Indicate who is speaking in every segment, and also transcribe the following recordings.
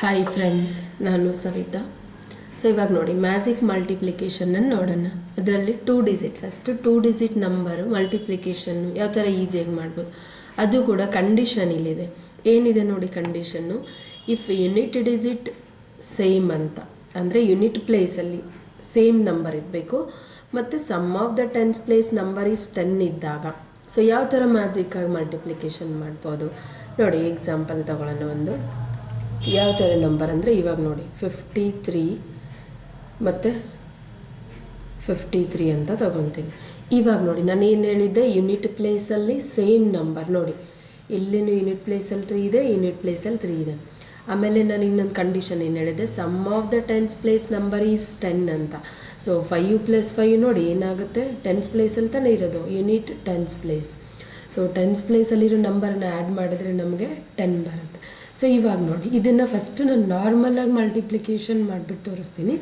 Speaker 1: Hi friends, ನಾನು Savita. So ಇವಾಗ ನೋಡಿ, ಮ್ಯಾಜಿಕ್ ಮಲ್ಟಿಪ್ಲಿಕೇಶನನ್ನು ನೋಡೋಣ. ಅದರಲ್ಲಿ 2 ಡಿಜಿಟ್, ಫಸ್ಟು 2 ಡಿಜಿಟ್ ನಂಬರು ಮಲ್ಟಿಪ್ಲಿಕೇಶನ್ನು ಯಾವ ಥರ ಈಸಿಯಾಗಿ ಮಾಡ್ಬೋದು, ಅದು ಕೂಡ ಕಂಡೀಷನ್ ಇಲ್ಲಿದೆ. ಏನಿದೆ ನೋಡಿ ಕಂಡೀಷನ್ನು, ಇಫ್ ಯೂನಿಟ್ ಡಿಜಿಟ್ ಸೇಮ್ ಅಂತ, ಅಂದರೆ ಯೂನಿಟ್ ಪ್ಲೇಸಲ್ಲಿ ಸೇಮ್ ನಂಬರ್ ಇರಬೇಕು, ಮತ್ತು sum of the tens place number is 10 ಇದ್ದಾಗ. ಸೊ ಯಾವ ಥರ ಮ್ಯಾಜಿಕ್ಕಾಗಿ ಮಲ್ಟಿಪ್ಲಿಕೇಶನ್ ಮಾಡ್ಬೋದು ನೋಡಿ. ಎಕ್ಸಾಂಪಲ್ ತಗೊಳ್ಳೋಣ ಒಂದು. ಯಾವ ಥರ ನಂಬರ್ ಅಂದರೆ ಇವಾಗ ನೋಡಿ 53 ಮತ್ತು 53 ಅಂತ ತಗೊತೀನಿ. ಇವಾಗ ನೋಡಿ ನಾನು ಏನು ಹೇಳಿದ್ದೆ, ಯೂನಿಟ್ ಪ್ಲೇಸಲ್ಲಿ ಸೇಮ್ ನಂಬರ್ ನೋಡಿ. ಇಲ್ಲಿನೂ ಯೂನಿಟ್ ಪ್ಲೇಸಲ್ಲಿ 3 ಇದೆ, ಯೂನಿಟ್ ಪ್ಲೇಸಲ್ಲಿ 3 ಇದೆ. ಆಮೇಲೆ ನಾನು ಇನ್ನೊಂದು ಕಂಡೀಷನ್ ಏನು ಹೇಳಿದೆ, sum of the tens place number is 10 ಅಂತ. ಸೊ 5 + 5 ನೋಡಿ ಏನಾಗುತ್ತೆ, ಟೆನ್ಸ್ ಪ್ಲೇಸಲ್ಲಿ ತಾನೇ ಇರೋದು, unit tens place. So tens ಪ್ಲೇಸಲ್ಲಿರೋ ನಂಬರನ್ನ ಆ್ಯಡ್ ಮಾಡಿದ್ರೆ ನಮಗೆ 10 ಬರುತ್ತೆ. ಸೊ ಇವಾಗ ನೋಡಿ, ಇದನ್ನು ಫಸ್ಟು ನಾನು ನಾರ್ಮಲಾಗಿ ಮಲ್ಟಿಪ್ಲಿಕೇಶನ್ ಮಾಡಿಬಿಟ್ಟು ತೋರಿಸ್ತೀನಿ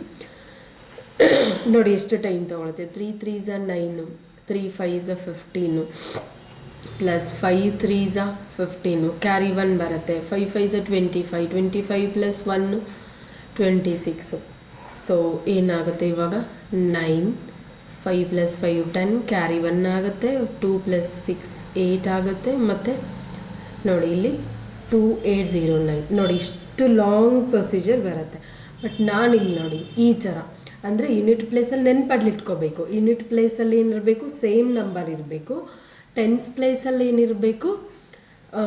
Speaker 1: ನೋಡಿ ಎಷ್ಟು time ತೊಗೊಳುತ್ತೆ. 3 3s 9, 3 5s 15, plus 5 3s 15, carry 1 ಬರುತ್ತೆ, 5 5s 25, 25 + 1 26. ಸೊ ಏನಾಗುತ್ತೆ ಇವಾಗ 9, 5 + 5 10, ಕ್ಯಾರಿ 1 ಆಗುತ್ತೆ, 2 + 6 8 ಆಗುತ್ತೆ, ಮತ್ತು ನೋಡಿ ಇಲ್ಲಿ 2809 ನೋಡಿ ಇಷ್ಟು ಲಾಂಗ್ ಪ್ರೊಸೀಜರ್ ಬರುತ್ತೆ. ಬಟ್ ನಾನಿಲ್ಲಿ ನೋಡಿ ಈ ಥರ, ಅಂದರೆ ಯೂನಿಟ್ ಪ್ಲೇಸಲ್ಲಿ ನೆನ್ಪಡ್ಲಿಟ್ಕೋಬೇಕು. ಯೂನಿಟ್ ಪ್ಲೇಸಲ್ಲಿ ಏನಿರಬೇಕು, ಸೇಮ್ ನಂಬರ್ ಇರಬೇಕು. ಟೆನ್ಸ್ ಪ್ಲೇಸಲ್ಲಿ ಏನಿರಬೇಕು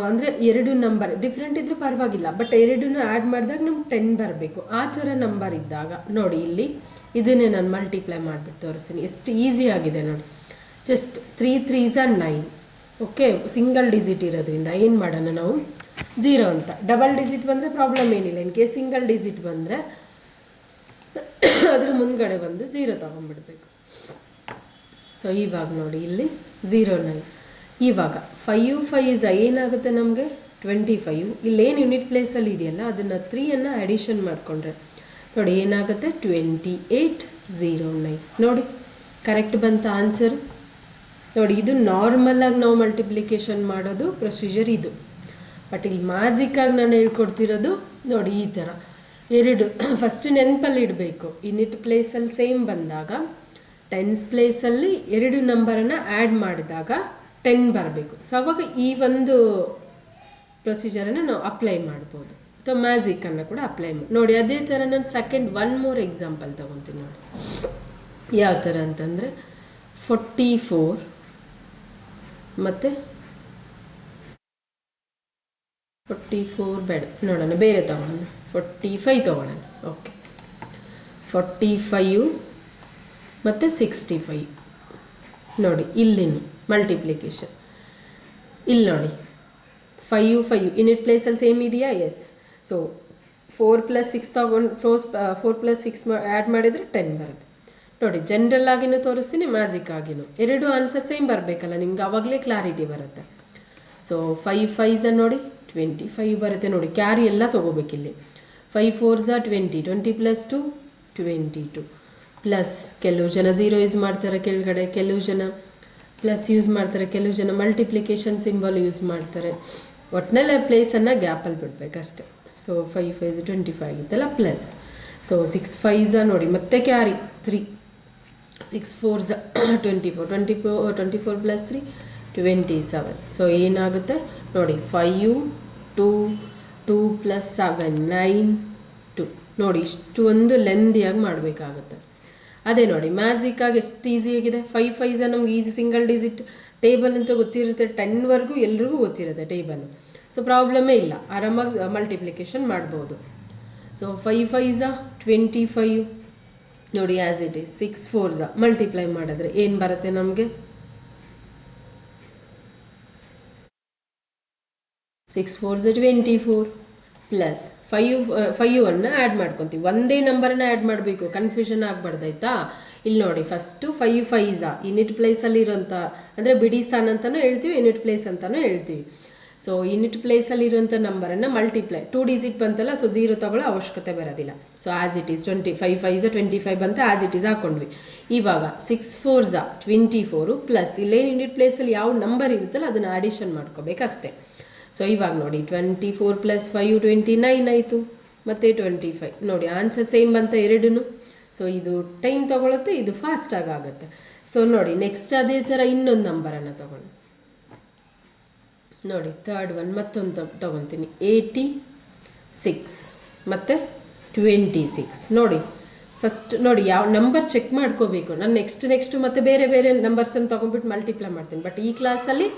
Speaker 1: ಅಂದರೆ 2 ನಂಬರ್ ಡಿಫ್ರೆಂಟ್ ಇದ್ದರೂ ಪರವಾಗಿಲ್ಲ, ಬಟ್ 2 ಆ್ಯಡ್ ಮಾಡಿದಾಗ ನಮ್ಗೆ 10 ಬರಬೇಕು. ಆ ಥರ ನಂಬರ್ ಇದ್ದಾಗ ನೋಡಿ ಇಲ್ಲಿ ಇದನ್ನೇ ನಾನು ಮಲ್ಟಿಪ್ಲೈ ಮಾಡಿಬಿಟ್ಟು ತೋರಿಸ್ತೀನಿ. ಎಷ್ಟು ಈಸಿ ಆಗಿದೆ ನೋಡಿ. Just 3 3s 9. Okay, single digit ಇರೋದ್ರಿಂದ ಏನು ಮಾಡೋಣ ನಾವು, 0 ಅಂತ. ಡಬಲ್ ಡಿಜಿಟ್ ಬಂದರೆ ಪ್ರಾಬ್ಲಮ್ ಏನಿಲ್ಲ. ಇನ್ ಕೇಸ್ ಸಿಂಗಲ್ ಡಿಜಿಟ್ ಬಂದರೆ ಅದ್ರ ಮುಂದ್ಗಡೆ ಬಂದು 0 ತೊಗೊಂಡ್ಬಿಡ್ಬೇಕು. ಸೊ ಇವಾಗ ನೋಡಿ ಇಲ್ಲಿ 09. ಇವಾಗ 5 5s ಏನಾಗುತ್ತೆ ನಮಗೆ 25. ಇಲ್ಲೇನು ಯೂನಿಟ್ ಪ್ಲೇಸಲ್ಲಿ ಇದೆಯಲ್ಲ ಅದನ್ನು 3 ಅಡಿಷನ್ ಮಾಡಿಕೊಂಡ್ರೆ ನೋಡಿ ಏನಾಗುತ್ತೆ 2809. ನೋಡಿ ಕರೆಕ್ಟ್ ಬಂತ ಆನ್ಸರು. ನೋಡಿ ಇದು ನಾರ್ಮಲಾಗಿ ನಾವು ಮಲ್ಟಿಪ್ಲಿಕೇಶನ್ ಮಾಡೋದು ಪ್ರೊಸೀಜರ್ ಇದು. ಬಟ್ ಇಲ್ಲಿ ಮ್ಯಾಜಿಕ್ಕಾಗಿ ನಾನು ಹೇಳ್ಕೊಡ್ತಿರೋದು ನೋಡಿ ಈ ಥರ. 2 ಫಸ್ಟ್ ನೆನಪಲ್ಲಿ ಇಡಬೇಕು. ಯೂನಿಟ್ ಪ್ಲೇಸಲ್ಲಿ ಸೇಮ್ ಬಂದಾಗ ಟೆನ್ಸ್ ಪ್ಲೇಸಲ್ಲಿ 2 ನಂಬರನ್ನು ಆ್ಯಡ್ ಮಾಡಿದಾಗ 10 ಬರಬೇಕು. ಸೊ ಅವಾಗ ಈ ಒಂದು ಪ್ರೊಸೀಜರನ್ನು ನಾವು ಅಪ್ಲೈ ಮಾಡ್ಬೋದು, ಅಥವಾ ಮ್ಯಾಜಿಕ್ಕನ್ನು ಕೂಡ ಅಪ್ಲೈ ಮಾಡಿ ನೋಡಿ. ಅದೇ ಥರ ನಾನು ಸೆಕೆಂಡ್ 1 more ಎಕ್ಸಾಂಪಲ್ ತೊಗೊತೀನಿ ನೋಡಿ. ಯಾವ ಥರ ಅಂತಂದರೆ 44 ಮತ್ತು 44 ಬೇಡ, ನೋಡೋಣ ಬೇರೆ ತೊಗೊಳ್ಳೋಣ, 45 ತೊಗೊಳ್ಳೋಣ. ಓಕೆ, 45 ಮತ್ತು 65 ನೋಡಿ. ಇಲ್ಲಿನೂ ಮಲ್ಟಿಪ್ಲಿಕೇಶನ್ ಇಲ್ಲಿ ನೋಡಿ 5 5 ಯೂನಿಟ್ ಪ್ಲೇಸಲ್ಲಿ ಸೇಮ್ ಇದೆಯಾ, ಎಸ್. ಸೊ 4 + 6 ತೊಗೊಂಡು 4 + 6 ಆ್ಯಡ್ ಮಾಡಿದರೆ 10 ಬರುತ್ತೆ ನೋಡಿ. ಜನರಲ್ ಆಗಿನೂ ತೋರಿಸ್ತೀನಿ, ಮ್ಯಾಜಿಕ್ ಆಗಿನೂ. 2 ಆನ್ಸರ್ ಸೇಮ್ ಬರಬೇಕಲ್ಲ, ನಿಮ್ಗೆ ಆವಾಗಲೇ ಕ್ಲಾರಿಟಿ ಬರುತ್ತೆ. ಸೊ 5 5s ನೋಡಿ 25 ಬರುತ್ತೆ ನೋಡಿ. ಕ್ಯಾರಿ ಎಲ್ಲ ತೊಗೋಬೇಕಿಲ್ಲಿ. 5 4s 20, 20 + 2 22, ಪ್ಲಸ್ ಕೆಲವು ಜನ 0 ಯೂಸ್ ಮಾಡ್ತಾರೆ ಕೆಳಗಡೆ, ಕೆಲವು ಜನ ಪ್ಲಸ್ ಯೂಸ್ ಮಾಡ್ತಾರೆ, ಕೆಲವು ಜನ ಮಲ್ಟಿಪ್ಲಿಕೇಶನ್ ಸಿಂಬಲ್ ಯೂಸ್ ಮಾಡ್ತಾರೆ. ಒಟ್ಟಿನಲ್ಲಿ ಪ್ಲೇಸನ್ನು ಗ್ಯಾಪಲ್ಲಿ ಬಿಡಬೇಕಷ್ಟೆ. ಸೊ 5 5s 25 ಆಗಿತ್ತಲ್ಲ, ಪ್ಲಸ್. ಸೊ 6 5s ನೋಡಿ ಮತ್ತೆ ಕ್ಯಾರಿ 3, 6 4s 24, 24 + 3 27. ಸೊ ಏನಾಗುತ್ತೆ ನೋಡಿ 5 2 2 + 7 9 2 ನೋಡಿ. ಇಷ್ಟು ಒಂದು ಲೆಂದಿಯಾಗಿ ಮಾಡಬೇಕಾಗುತ್ತೆ. ಅದೇ ನೋಡಿ ಮ್ಯಾಜಿಕ್ಕಾಗಿ ಎಷ್ಟು ಈಸಿಯಾಗಿದೆ. 5 5s ನಮ್ಗೆ ಈಸಿ, ಸಿಂಗಲ್ ಡಿಜಿಟ್ ಟೇಬಲ್ ಅಂತ ಗೊತ್ತಿರುತ್ತೆ, 10ವರೆಗೂ ಎಲ್ರಿಗೂ ಗೊತ್ತಿರುತ್ತೆ ಟೇಬಲ್. ಸೊ ಪ್ರಾಬ್ಲಮೇ ಇಲ್ಲ, ಆರಾಮಾಗಿ ಮಲ್ಟಿಪ್ಲಿಕೇಶನ್ ಮಾಡ್ಬೋದು. ಸೊ 5 5s 25 ನೋಡಿ as it is. 6 4s multiply ಮಾಡಿದ್ರೆ ಏನು ಬರುತ್ತೆ ನಮಗೆ, 6 4s 24, ಪ್ಲಸ್ 5 ಅನ್ನು ಆ್ಯಡ್ ಮಾಡ್ಕೊತೀವಿ. ಒಂದೇ ನಂಬರನ್ನ ಆ್ಯಡ್ ಮಾಡಬೇಕು, ಕನ್ಫ್ಯೂಷನ್ ಆಗಬಾರ್ದಾಯ್ತಾ. ಇಲ್ಲಿ ನೋಡಿ ಫಸ್ಟು 5 5s ಯೂನಿಟ್ ಪ್ಲೇಸಲ್ಲಿ ಇರೋಂಥ, ಅಂದರೆ ಬಿಡಿ ಸ್ಥಾನ ಅಂತಲೂ ಹೇಳ್ತೀವಿ, ಯೂನಿಟ್ ಪ್ಲೇಸ್ ಅಂತಲೂ ಹೇಳ್ತೀವಿ. ಸೊ ಯೂನಿಟ್ ಪ್ಲೇಸಲ್ಲಿರುವಂಥ ನಂಬರನ್ನು ಮಲ್ಟಿಪ್ಲೈ 2 ಡಿಜಿಟ್ ಬಂತಲ್ಲ, ಸೊ 0 ತಗೊಳ್ಳೋ ಅವಶ್ಯಕತೆ ಬರೋದಿಲ್ಲ. So as it is 25 5s 25 ಬಂತ, ಆ್ಯಸ್ ಇಟ್ ಈಸ್ ಹಾಕ್ಕೊಂಡ್ವಿ. ಇವಾಗ 6 4s 24, ಪ್ಲಸ್ ಇಲ್ಲೇನು ಯೂನಿಟ್ ಪ್ಲೇಸಲ್ಲಿ ಯಾವ ನಂಬರ್ ಇರುತ್ತಲ್ಲ ಅದನ್ನು ಅಡಿಷನ್ ಮಾಡ್ಕೋಬೇಕಷ್ಟೇ. ಸೊ ಇವಾಗ ನೋಡಿ 24 + 5 29 ಆಯಿತು, ಮತ್ತು 25 ನೋಡಿ ಆನ್ಸರ್ ಸೇಮ್ ಬಂತ ಎರಡೂ. ಸೊ ಇದು ಟೈಮ್ ತೊಗೊಳುತ್ತೆ, ಇದು ಫಾಸ್ಟಾಗಿ ಆಗುತ್ತೆ. ಸೊ ನೋಡಿ ನೆಕ್ಸ್ಟ್ ಅದೇ ಥರ ಇನ್ನೊಂದು ನಂಬರನ್ನು ತೊಗೊಳ್ಳಿ. ನೋಡಿ ಥರ್ಡ್ ಒನ್ ಮತ್ತೊಂದು ತೊಗೊತೀನಿ, 86 ಮತ್ತು 26. ನೋಡಿ ಫಸ್ಟ್ ನೋಡಿ ಯಾವ ನಂಬರ್ ಚೆಕ್ ಮಾಡ್ಕೋಬೇಕು. ನಾನು ನೆಕ್ಸ್ಟ್ ಮತ್ತು ಬೇರೆ ಬೇರೆ ನಂಬರ್ಸನ್ನು ತೊಗೊಂಡ್ಬಿಟ್ಟು ಮಲ್ಟಿಪ್ಲೈ ಮಾಡ್ತೀನಿ. ಬಟ್ ಈ ಕ್ಲಾಸಲ್ಲಿ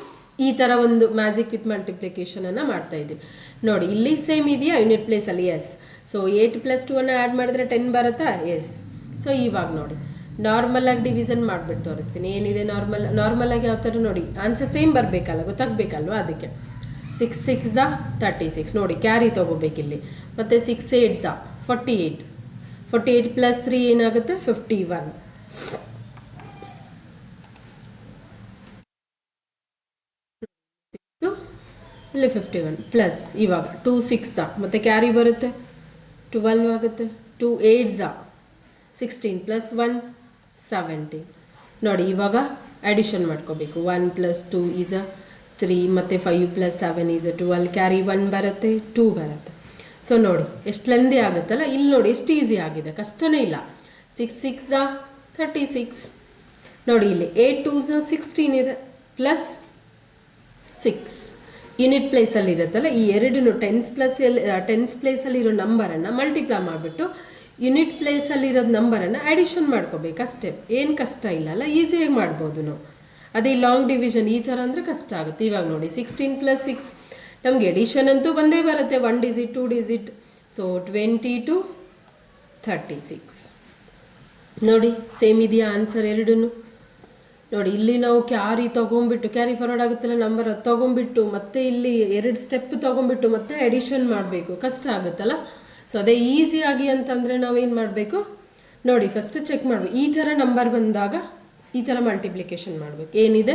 Speaker 1: ಈ ಥರ ಒಂದು ಮ್ಯಾಜಿಕ್ ವಿತ್ ಮಲ್ಟಿಪ್ಲಿಕೇಶನನ್ನು ಮಾಡ್ತಾಯಿದ್ದೀನಿ. ನೋಡಿ ಇಲ್ಲಿ ಸೇಮ್ ಇದೆಯಾ ಯೂನಿಟ್ ಪ್ಲೇಸಲ್ಲಿ? ಎಸ್. ಸೊ 8 + 2 ಆ್ಯಡ್ ಮಾಡಿದ್ರೆ 10 ಬರುತ್ತಾ? ಎಸ್. ಸೊ ಇವಾಗ ನೋಡಿ ನಾರ್ಮಲಾಗಿ ಡಿವಿಷನ್ ಮಾಡಿಬಿಟ್ಟು ತೋರಿಸ್ತೀನಿ. ಏನಿದೆ ನಾರ್ಮಲಾಗಿ ಯಾವ ಥರ ನೋಡಿ ಆನ್ಸರ್ ಸೇಮ್ ಬರಬೇಕಲ್ಲ, ಗೊತ್ತಾಗಬೇಕಲ್ವ? ಅದಕ್ಕೆ 6 6 36 ನೋಡಿ ಕ್ಯಾರಿ ತೊಗೋಬೇಕಿಲ್ಲಿ. ಮತ್ತು 6 8 48. 48 + 3 ಏನಾಗುತ್ತೆ? 51. ಇಲ್ಲಿ 51 ಪ್ಲಸ್ ಇವಾಗ 2 6 ಮತ್ತು ಕ್ಯಾರಿ ಬರುತ್ತೆ 12 ಆಗುತ್ತೆ. 2 8 16 + 1 17. ನೋಡಿ ಇವಾಗ ಅಡಿಷನ್ ಮಾಡ್ಕೋಬೇಕು. 1 + 2 = 3 ಮತ್ತು 5 + 7 = 12. ಕ್ಯಾರಿ 1 ಬರುತ್ತೆ, 2 ಬರುತ್ತೆ. ಸೊ ನೋಡಿ ಎಷ್ಟು ಲೆಂದಿ ಆಗುತ್ತಲ್ಲ. ಇಲ್ಲಿ ನೋಡಿ ಎಷ್ಟು ಈಸಿ ಆಗಿದೆ, ಕಷ್ಟನೇ ಇಲ್ಲ. 6 6 36. ನೋಡಿ ಇಲ್ಲಿ 8 2 16 ಇದೆ ಪ್ಲಸ್ 6 ಯೂನಿಟ್ ಪ್ಲೇಸಲ್ಲಿ ಇರುತ್ತಲ್ಲ. ಈ ಎರಡೂ ಟೆನ್ಸ್ ಪ್ಲೇಸಲ್ಲಿರೋ ನಂಬರನ್ನು ಮಲ್ಟಿಪ್ಲೈ ಮಾಡಿಬಿಟ್ಟು ಯೂನಿಟ್ ಪ್ಲೇಸಲ್ಲಿರೋದು ನಂಬರನ್ನು ಅಡಿಷನ್ ಮಾಡ್ಕೋಬೇಕು ಅಷ್ಟೇ. ಏನು ಕಷ್ಟ ಇಲ್ಲ ಅಲ್ಲ, ಈಸಿಯಾಗಿ ಮಾಡ್ಬೋದು ನಾವು. ಅದೇ ಲಾಂಗ್ ಡಿವಿಷನ್ ಈ ಥರ ಅಂದರೆ ಕಷ್ಟ ಆಗುತ್ತೆ. ಇವಾಗ ನೋಡಿ 16 + 6 ನಮಗೆ ಎಡಿಷನ್ ಅಂತೂ ಬಂದೇ ಬರುತ್ತೆ, 1 ಡಿಜಿಟ್ 2 ಡಿಜಿಟ್. ಸೊ 22 36. ನೋಡಿ ಸೇಮ್ ಇದೆಯಾ ಆನ್ಸರ್ ಎರಡೂ? ನೋಡಿ ಇಲ್ಲಿ ನಾವು ಕ್ಯಾರಿ ತೊಗೊಂಬಿಟ್ಟು ಕ್ಯಾರಿ ಫಾರ್ವರ್ಡ್ ಆಗುತ್ತಲ್ಲ ನಂಬರ್, ಅದು ತೊಗೊಂಬಿಟ್ಟು ಮತ್ತೆ ಇಲ್ಲಿ 2 ಸ್ಟೆಪ್ ತೊಗೊಂಬಿಟ್ಟು ಮತ್ತೆ ಎಡಿಷನ್ ಮಾಡಬೇಕು, ಕಷ್ಟ ಆಗುತ್ತಲ್ಲ. ಸೊ ಅದೇ ಈಸಿಯಾಗಿ ಅಂತಂದರೆ ನಾವೇನು ಮಾಡಬೇಕು ನೋಡಿ, ಫಸ್ಟ್ ಚೆಕ್ ಮಾಡಬೇಕು. ಈ ಥರ ನಂಬರ್ ಬಂದಾಗ ಈ ಥರ ಮಲ್ಟಿಪ್ಲಿಕೇಶನ್ ಮಾಡಬೇಕು. ಏನಿದೆ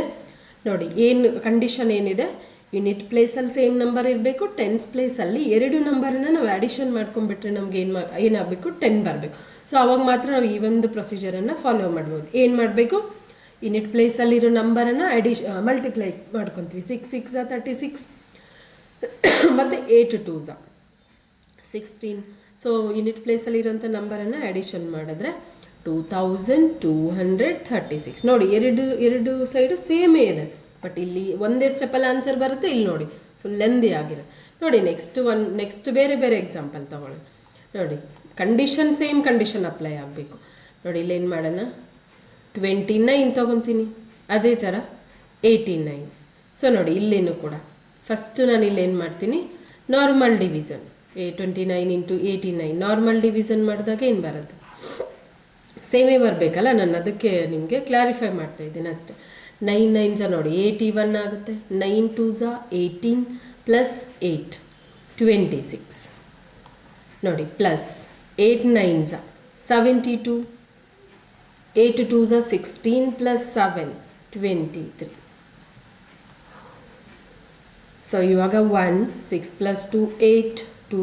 Speaker 1: ನೋಡಿ, ಏನು ಕಂಡೀಷನ್ ಏನಿದೆ, ಯೂನಿಟ್ ಪ್ಲೇಸಲ್ಲಿ ಸೇಮ್ ನಂಬರ್ ಇರಬೇಕು, ಟೆನ್ಸ್ ಪ್ಲೇಸಲ್ಲಿ 2 ನಂಬರನ್ನ ನಾವು ಅಡಿಷನ್ ಮಾಡ್ಕೊಂಡ್ಬಿಟ್ರೆ ನಮ್ಗೆ ಏನಾಗಬೇಕು 10 ಬರಬೇಕು. ಸೊ ಅವಾಗ ಮಾತ್ರ ನಾವು ಈ ಒಂದು ಪ್ರೊಸೀಜರನ್ನು ಫಾಲೋ ಮಾಡ್ಬೋದು. ಏನು ಮಾಡಬೇಕು, ಯೂನಿಟ್ ಪ್ಲೇಸಲ್ಲಿರೋ ನಂಬರನ್ನು ಮಲ್ಟಿಪ್ಲೈ ಮಾಡ್ಕೊತೀವಿ. 6 6 36 ಮತ್ತು 8 2 16. ಸೊ ಯೂನಿಟ್ ಪ್ಲೇಸಲ್ಲಿರೋಂಥ ನಂಬರನ್ನು ಅಡಿಷನ್ ಮಾಡಿದ್ರೆ 2236. ನೋಡಿ ಎರಡು ಸೈಡು ಸೇಮೇ ಇದೆ, ಬಟ್ ಇಲ್ಲಿ ಒಂದೇ ಸ್ಟೆಪ್ಪಲ್ಲಿ ಆನ್ಸರ್ ಬರುತ್ತೆ. ಇಲ್ಲಿ ನೋಡಿ ಫುಲ್ ಲೆಂದಿ ಆಗಿರುತ್ತೆ. ನೋಡಿ ನೆಕ್ಸ್ಟ್ ಬೇರೆ ಬೇರೆ ಎಕ್ಸಾಂಪಲ್ ತಗೊಳ್ಳಿ. ನೋಡಿ ಕಂಡೀಷನ್ ಸೇಮ್ ಕಂಡೀಷನ್ ಅಪ್ಲೈ ಆಗಬೇಕು. ನೋಡಿ ಇಲ್ಲಿ ಏನು ಮಾಡೋಣ, 29 ತೊಗೊತೀನಿ, ಅದೇ ಥರ 89. ಸೊ ನೋಡಿ ಇಲ್ಲೇನು ಕೂಡ ಫಸ್ಟು ನಾನು ಇಲ್ಲೇನು ಮಾಡ್ತೀನಿ, ನಾರ್ಮಲ್ ಡಿವಿಷನ್ 29 × 89 ನಾರ್ಮಲ್ ಡಿವಿಷನ್ ಮಾಡಿದಾಗ ಏನು ಬರುತ್ತೆ, ಸೇಮೇ ಬರಬೇಕಲ್ಲ. ನಾನು ಅದಕ್ಕೆ ನಿಮಗೆ ಕ್ಲಾರಿಫೈ ಮಾಡ್ತಾಯಿದ್ದೀನಿ ಅಷ್ಟೇ. 9 9 ನೋಡಿ 81 ಆಗುತ್ತೆ. 9 2 18 + 8 26. ನೋಡಿ ಪ್ಲಸ್ 8 9 72. 8 2 16 + 7 23. ಸೊ ಇವಾಗ 1 6 + 2 8 2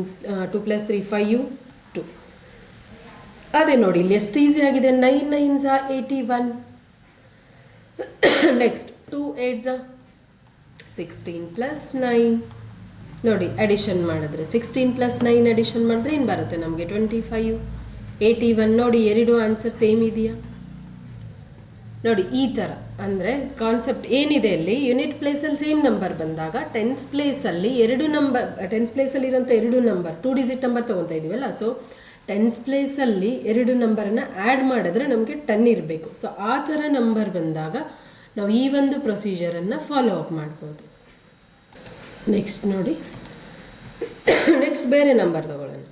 Speaker 1: + 3 5 2. ಅದೇ ನೋಡಿ ಇಲ್ಲಿ ಎಷ್ಟು ಈಸಿ ಆಗಿದೆ. 9 9 81. ನೆಕ್ಸ್ಟ್ 2 8 16 + 9. ನೋಡಿ ಅಡಿಷನ್ ಮಾಡಿದ್ರೆ 16 + 9 ಅಡಿಷನ್ ಮಾಡಿದ್ರೆ ಏನು ಬರುತ್ತೆ ನಮಗೆ 25. 81. ನೋಡಿ ಎರಡು ಆನ್ಸರ್ ಸೇಮ್ ಇದೆಯಾ ನೋಡಿ. ಈ ಥರ ಅಂದರೆ ಕಾನ್ಸೆಪ್ಟ್ ಏನಿದೆ ಅಲ್ಲಿ, ಯೂನಿಟ್ ಪ್ಲೇಸಲ್ಲಿ ಸೇಮ್ ನಂಬರ್ ಬಂದಾಗ ಟೆನ್ಸ್ ಪ್ಲೇಸಲ್ಲಿ 2 ನಂಬರ್, ಟೆನ್ಸ್ ಪ್ಲೇಸಲ್ಲಿರೋಂಥ 2 ನಂಬರ್ 2 ಡಿಜಿಟ್ ನಂಬರ್ ತೊಗೊತಾ ಇದೀವಲ್ಲ. ಸೊ ಟೆನ್ಸ್ ಪ್ಲೇಸಲ್ಲಿ 2 ನಂಬರನ್ನು ಆ್ಯಡ್ ಮಾಡಿದ್ರೆ ನಮಗೆ 10 ಇರಬೇಕು. ಸೊ ಆ ಥರ ನಂಬರ್ ಬಂದಾಗ ನಾವು ಈ ಒಂದು ಪ್ರೊಸೀಜರನ್ನು ಫಾಲೋ ಅಪ್ ಮಾಡ್ಬೋದು. ನೆಕ್ಸ್ಟ್ ನೋಡಿ, ನೆಕ್ಸ್ಟ್ ಬೇರೆ ನಂಬರ್ ತಗೊಳ್ಳೋಣ.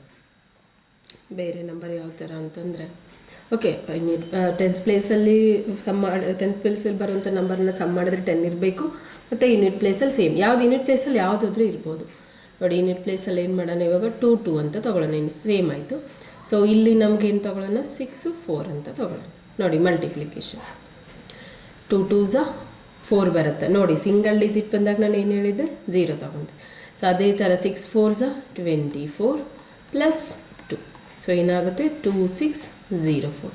Speaker 1: ಬೇರೆ ನಂಬರ್ ಯಾವ ಥರ ಅಂತಂದರೆ, ಓಕೆ ಟೆನ್ಸ್ ಪ್ಲೇಸಲ್ಲಿ ಟೆನ್ಸ್ ಪ್ಲೇಸಲ್ಲಿ ಬರುವಂಥ ನಂಬರನ್ನ ಸಮ್ ಮಾಡಿದ್ರೆ 10 ಇರಬೇಕು. ಮತ್ತು ಯೂನಿಟ್ ಪ್ಲೇಸಲ್ಲಿ ಸೇಮ್, ಯಾವ್ದು ಯೂನಿಟ್ ಪ್ಲೇಸಲ್ಲಿ ಯಾವುದಾದ್ರೂ ಇರ್ಬೋದು. ನೋಡಿ ಯೂನಿಟ್ ಪ್ಲೇಸಲ್ಲಿ ಏನು ಮಾಡೋಣ ಇವಾಗ 2 2 ಅಂತ ತೊಗೊಳ್ಳೋಣ, ಇನ್ನು ಸೇಮ್ ಆಯಿತು. ಸೊ ಇಲ್ಲಿ ನಮ್ಗೆ ಏನು ತೊಗೊಳ್ಳೋಣ 6 4 ಅಂತ ತೊಗೊಳ್ಳೋಣ. ನೋಡಿ ಮಲ್ಟಿಪ್ಲಿಕೇಶನ್ 2 2 4 ಬರುತ್ತೆ. ನೋಡಿ ಸಿಂಗಲ್ ಡಿಜಿಟ್ ಬಂದಾಗ ನಾನು ಏನು ಹೇಳಿದ್ದೆ 0 ತೊಗೊಂಡೆ. ಸೊ ಅದೇ ಥರ 6 4 24 + 2. ಸೊ ಏನಾಗುತ್ತೆ 2 6 0 4.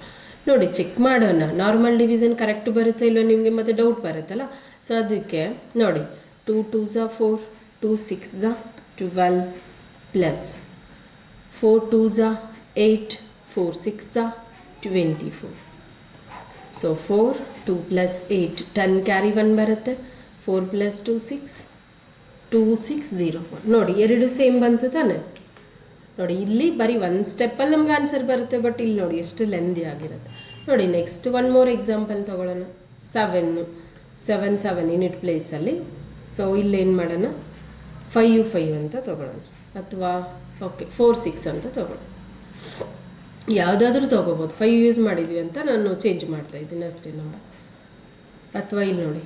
Speaker 1: ನೋಡಿ ಚೆಕ್ ಮಾಡೋಣ, ನಾರ್ಮಲ್ ಡಿವಿಷನ್ ಕರೆಕ್ಟ್ ಬರುತ್ತೆ ಇಲ್ಲೋ ನಿಮಗೆ ಮತ್ತೆ ಡೌಟ್ ಬರುತ್ತಲ್ಲ. ಸೊ ಅದಕ್ಕೆ ನೋಡಿ 2 2 4 2 6 12 + 4 2s are 8, 4 6s are 24. So 4, 2 plus 8, 10 carry 1 ಬರುತ್ತೆ. 4 plus 2 6, 2 6 0 4. ನೋಡಿ ಎರಡು ಸೇಮ್ ಬಂತು ತಾನೆ. ನೋಡಿ ಇಲ್ಲಿ ಬರೀ ಒಂದು ಸ್ಟೆಪ್ಪಲ್ಲಿ ನಮ್ಗೆ ಆನ್ಸರ್ ಬರುತ್ತೆ, ಬಟ್ ಇಲ್ಲಿ ನೋಡಿ ಎಷ್ಟು ಲೆಂದಿ ಆಗಿರುತ್ತೆ. ನೋಡಿ ನೆಕ್ಸ್ಟ್ ಒನ್ ಮೋರ್ ಎಕ್ಸಾಂಪಲ್ ತೊಗೊಳ್ಳೋಣ. 7 ಯೂನಿಟ್ ಪ್ಲೇಸಲ್ಲಿ. ಸೊ ಇಲ್ಲೇನು ಮಾಡೋಣ, 5 5 ಅಂತ ತೊಗೊಳ್ಳೋಣ, ಅಥವಾ ಓಕೆ 4 6 ಅಂತ ತೊಗೊಳ್ಳೋಣ. ಯಾವುದಾದ್ರೂ ತೊಗೋಬೋದು, 5 ಯೂಸ್ ಮಾಡಿದ್ವಿ ಅಂತ ನಾನು ಚೇಂಜ್ ಮಾಡ್ತಾ ಇದ್ದೀನಿ ಅಷ್ಟೇ ನಂಬರ್. ಅಥವಾ ಇಲ್ಲಿ ನೋಡಿ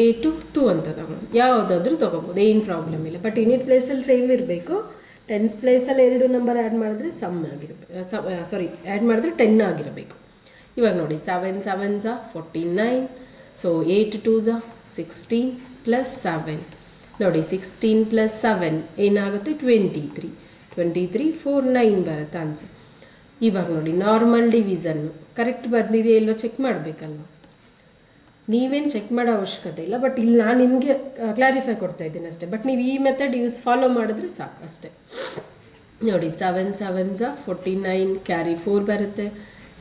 Speaker 1: 8 2 ಅಂತ ತೊಗೊಳ್ಳೋಣ, ಯಾವುದಾದ್ರೂ ತೊಗೋಬೋದು, ಏನು ಪ್ರಾಬ್ಲಮ್ ಇಲ್ಲ. ಬಟ್ ಯೂನಿಟ್ ಪ್ಲೇಸಲ್ಲಿ ಸೇಮ್ ಇರಬೇಕು. ಟೆನ್ಸ್ ಪ್ಲೇಸಲ್ಲಿ 2 ನಂಬರ್ ಆ್ಯಡ್ ಮಾಡಿದ್ರೆ ಆ್ಯಡ್ ಮಾಡಿದ್ರೆ 10 ಆಗಿರಬೇಕು. ಇವಾಗ ನೋಡಿ 7 7s are 49. So 8 2s are 16 plus 7. ನೋಡಿ 16 ಪ್ಲಸ್ 7 ಏನಾಗುತ್ತೆ 23. 23 4 9 ಬರುತ್ತೆ ಆನ್ಸರ್. ಇವಾಗ ನೋಡಿ ನಾರ್ಮಲ್ ಡಿವಿಷನ್ನು ಕರೆಕ್ಟ್ ಬಂದಿದೆಯಾ ಇಲ್ವಾ ಚೆಕ್ ಮಾಡಬೇಕಲ್ವ. ನೀವೇನು ಚೆಕ್ ಮಾಡೋ ಅವಶ್ಯಕತೆ ಇಲ್ಲ, ಬಟ್ ಇಲ್ಲಿ ನಾನು ನಿಮಗೆ ಕ್ಲಾರಿಫೈ ಕೊಡ್ತಾ ಇದ್ದೀನಿ ಅಷ್ಟೇ. ಬಟ್ ನೀವು ಈ ಮೆಥಡ್ ಫಾಲೋ ಮಾಡಿದ್ರೆ ಸಾಕು ಅಷ್ಟೇ. ನೋಡಿ 7 7s are 49 ಕ್ಯಾರಿ 4 ಬರುತ್ತೆ.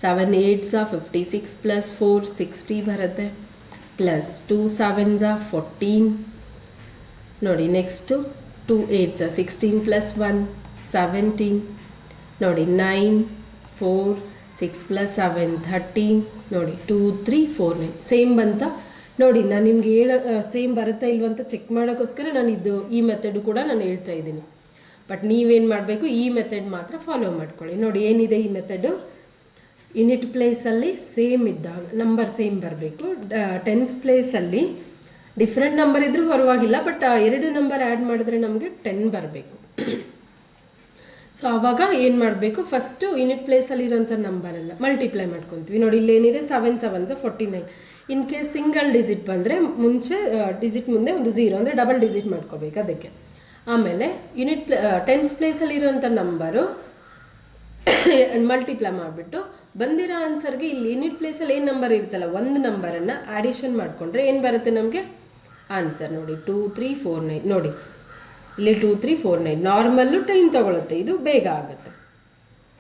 Speaker 1: 7 8s are 56 ಪ್ಲಸ್ 4 60 ಬರುತ್ತೆ. Plus 2 7s are 14. ನೋಡಿ ನೆಕ್ಸ್ಟು 2 8s are 16 ಪ್ಲಸ್ 1 17. ನೋಡಿ 9 4 6 ಪ್ಲಸ್ 7 13. ನೋಡಿ 2 3 4 9 ಸೇಮ್ ಬಂತ. ನೋಡಿ ನಾನು ನಿಮ್ಗೆ ಸೇಮ್ ಬರುತ್ತಾ ಇಲ್ವಂತ ಚೆಕ್ ಮಾಡೋಕ್ಕೋಸ್ಕರ ನಾನು ಈ ಮೆಥಡು ಕೂಡ ನಾನು ಹೇಳ್ತಾ ಇದ್ದೀನಿ. ಬಟ್ ನೀವೇನು ಮಾಡಬೇಕು, ಈ ಮೆಥಡ್ ಮಾತ್ರ ಫಾಲೋ ಮಾಡ್ಕೊಳ್ಳಿ. ನೋಡಿ ಏನಿದೆ ಈ ಮೆಥಡು, ಯೂನಿಟ್ ಪ್ಲೇಸಲ್ಲಿ ಸೇಮ್ ಇದ್ದಾಗ ನಂಬರ್ ಸೇಮ್ ಬರಬೇಕು. ಟೆನ್ಸ್ ಪ್ಲೇಸಲ್ಲಿ ಡಿಫ್ರೆಂಟ್ ನಂಬರ್ ಇದ್ದರೂ ಪರವಾಗಿಲ್ಲ, ಬಟ್ 2 ನಂಬರ್ ಆ್ಯಡ್ ಮಾಡಿದ್ರೆ ನಮಗೆ 10 ಬರಬೇಕು. ಸೊ ಆವಾಗ ಏನು ಮಾಡಬೇಕು, ಫಸ್ಟು ಯೂನಿಟ್ ಪ್ಲೇಸಲ್ಲಿ ಇರೋಂಥ ನಂಬರನ್ನು ಮಲ್ಟಿಪ್ಲೈ ಮಾಡ್ಕೊತೀವಿ. ನೋಡಿ ಇಲ್ಲೇನಿದೆ 7 7s are 49. In case single digit ಬಂದರೆ ಡಿಜಿಟ್ ಮುಂದೆ ಒಂದು 0 ಅಂದರೆ ಡಬಲ್ ಡಿಜಿಟ್ ಮಾಡ್ಕೋಬೇಕು ಅದಕ್ಕೆ. ಆಮೇಲೆ ಟೆನ್ಸ್ ಪ್ಲೇಸಲ್ಲಿ ಇರೋಂಥ ನಂಬರು ಮಲ್ಟಿಪ್ಲೈ ಮಾಡಿಬಿಟ್ಟು ಬಂದಿರೋ ಆನ್ಸರ್ಗೆ ಇಲ್ಲಿ ಯೂನಿಟ್ ಪ್ಲೇಸಲ್ಲಿ ಏನು ನಂಬರ್ ಇರ್ತಲ್ಲ ಒಂದು ನಂಬರನ್ನು ಆಡಿಷನ್ ಮಾಡಿಕೊಂಡ್ರೆ ಏನು ಬರುತ್ತೆ ನಮಗೆ ಆನ್ಸರ್. ನೋಡಿ 2 3 4 9. ನೋಡಿ ಇಲ್ಲಿ 2 3 4 9 ನಾರ್ಮಲ್ಲು ಟೈಮ್ ತೊಗೊಳುತ್ತೆ, ಇದು ಬೇಗ ಆಗುತ್ತೆ.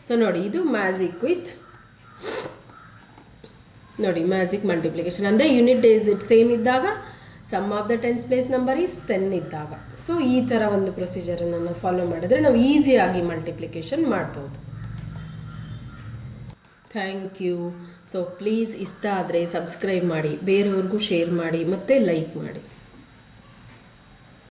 Speaker 1: ಸೊ ನೋಡಿ ಇದು ಮ್ಯಾಜಿಕ್ ನೋಡಿ ಮ್ಯಾಜಿಕ್ ಮಲ್ಟಿಪ್ಲಿಕೇಶನ್ ಅಂದರೆ ಯೂನಿಟ್ ಡಿಜಿಟ್ ಸೇಮ್ ಇದ್ದಾಗ sum of the tens place number is 10 ಇದ್ದಾಗ. ಸೊ ಈ ಥರ ಒಂದು ಪ್ರೊಸೀಜರನ್ನು ನಾವು ಫಾಲೋ ಮಾಡಿದ್ರೆ ನಾವು ಈಸಿಯಾಗಿ ಮಲ್ಟಿಪ್ಲಿಕೇಶನ್ ಮಾಡ್ಬೋದು. Thank you. ಸೊ ಪ್ಲೀಸ್ ಇಷ್ಟ ಆದರೆ ಸಬ್ಸ್ಕ್ರೈಬ್ ಮಾಡಿ, ಬೇರೆಯವ್ರಿಗೂ ಶೇರ್ ಮಾಡಿ ಮತ್ತು ಲೈಕ್ ಮಾಡಿ.